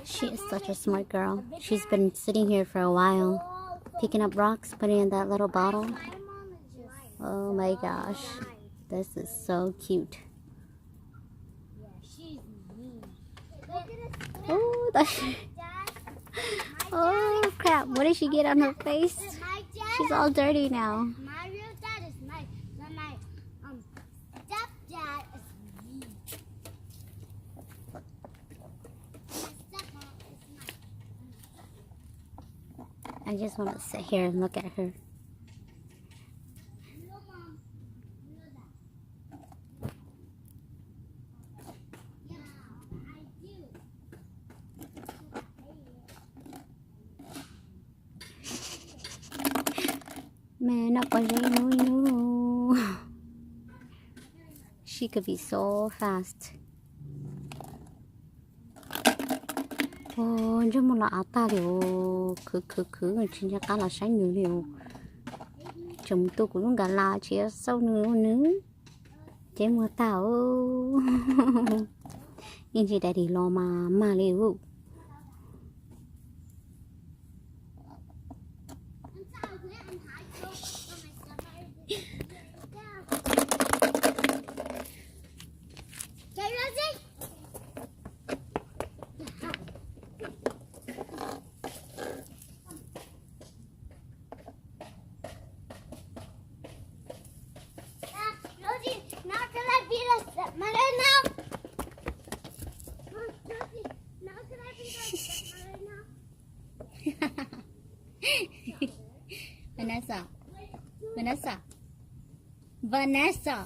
She is such a smart girl. She's been sitting here for a while, picking up rocks, putting in that little bottle. Oh my gosh, this is so cute. Oh, oh crap, what did she get on her face? She's all dirty now. My real dad is my stepdad is me. I just want to sit here and look at her. Man up no. She could be so fast. Trong một lọ ta điều cứ 진짜 까라 sáng nhiều chồng tôi cũng gà la chỉ sau nữa chế mua tao nhưng chị đã đi lo mà liều. Vanessa.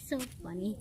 So funny.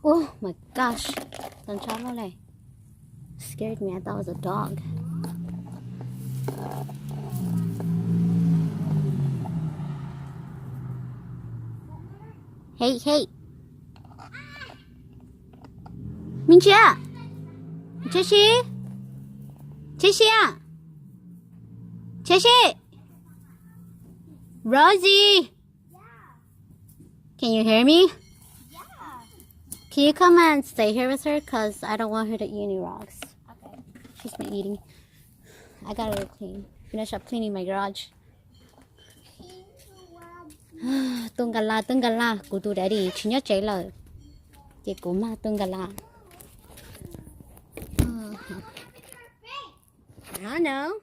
Oh my gosh, scared me. I thought it was a dog. Hey, 민지야, 제시, Rosie, can you hear me? Can you come and stay here with her? Because I don't want her to eat any rocks. Okay. She's been eating. I gotta clean. Finish up cleaning my garage. Tungala. Cô tu daddy. Chị nhớ chạy lời. Chị cũng mà tungala. I know.